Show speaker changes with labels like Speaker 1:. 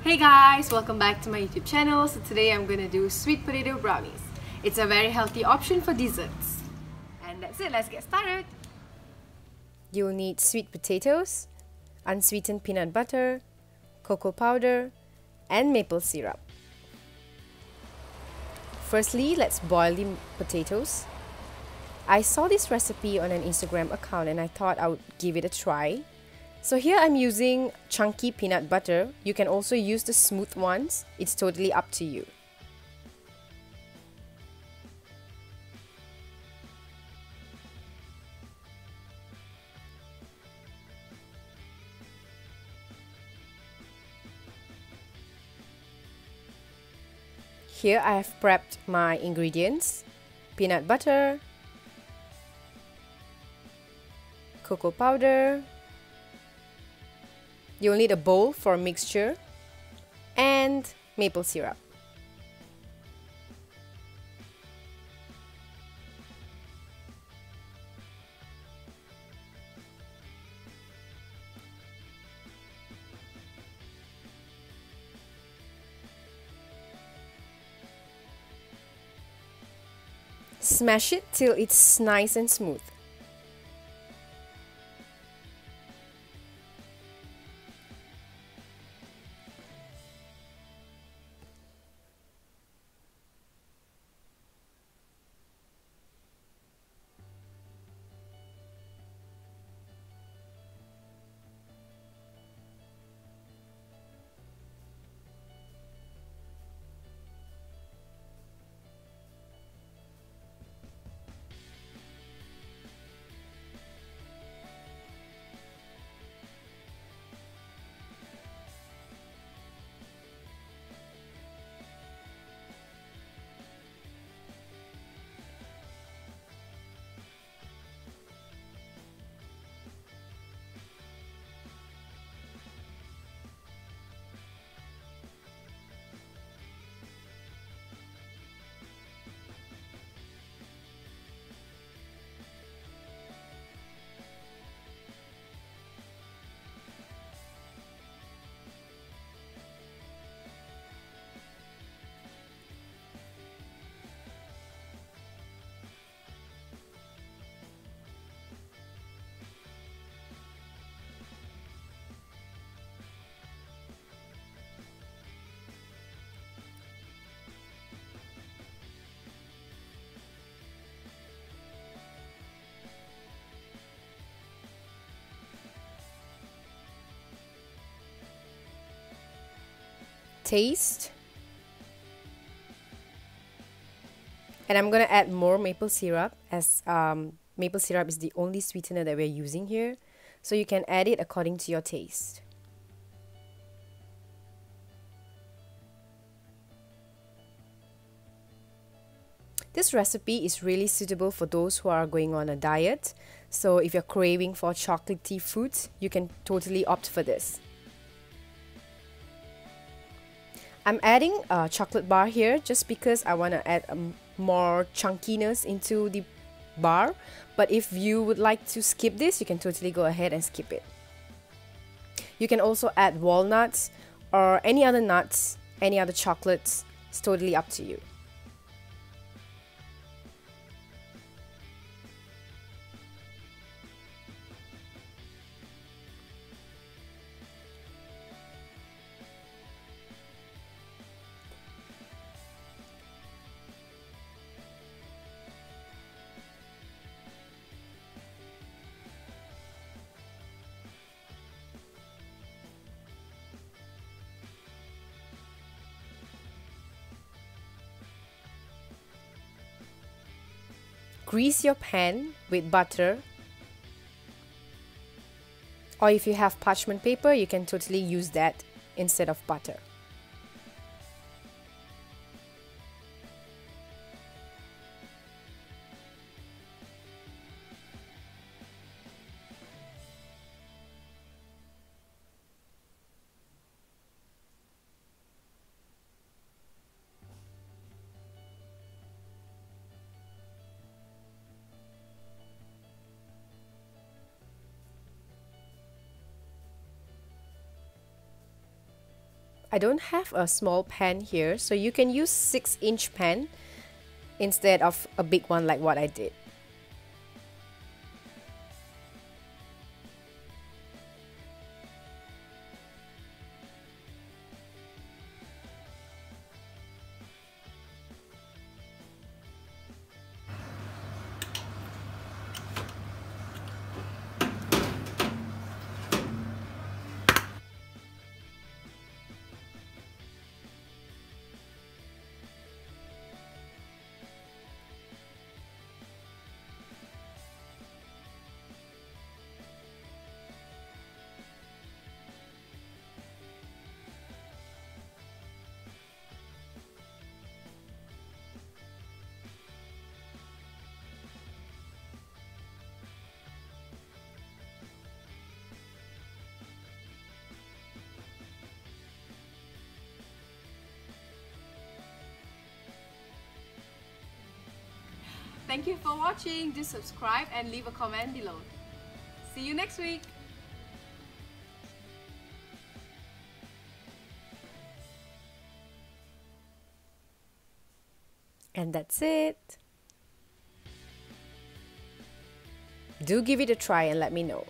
Speaker 1: Hey guys, welcome back to my YouTube channel. So today I'm gonna do sweet potato brownies. It's a very healthy option for desserts. And that's it, let's get started.
Speaker 2: You'll need sweet potatoes, unsweetened peanut butter, cocoa powder, and maple syrup. Firstly, let's boil the potatoes. I saw this recipe on an Instagram account and I thought I would give it a try. So here I'm using chunky peanut butter. You can also use the smooth ones. It's totally up to you. Here I have prepped my ingredients: peanut butter, cocoa powder. You'll need a bowl for a mixture, and maple syrup. Smash it till it's nice and smooth. Taste. And I'm gonna add more maple syrup, as maple syrup is the only sweetener that we're using here. So you can add it according to your taste. This recipe is really suitable for those who are going on a diet. So if you're craving for chocolatey foods, you can totally opt for this. I'm adding a chocolate bar here just because I want to add more chunkiness into the bar. But if you would like to skip this, you can totally go ahead and skip it. You can also add walnuts or any other nuts, any other chocolates. It's totally up to you. Grease your pan with butter, or if you have parchment paper, you can totally use that instead of butter. I don't have a small pan here, so you can use 6-inch pan instead of a big one like what I did.
Speaker 1: Thank you for watching. Do subscribe and leave a comment below. See you next week.
Speaker 2: And that's it. Do give it a try and let me know.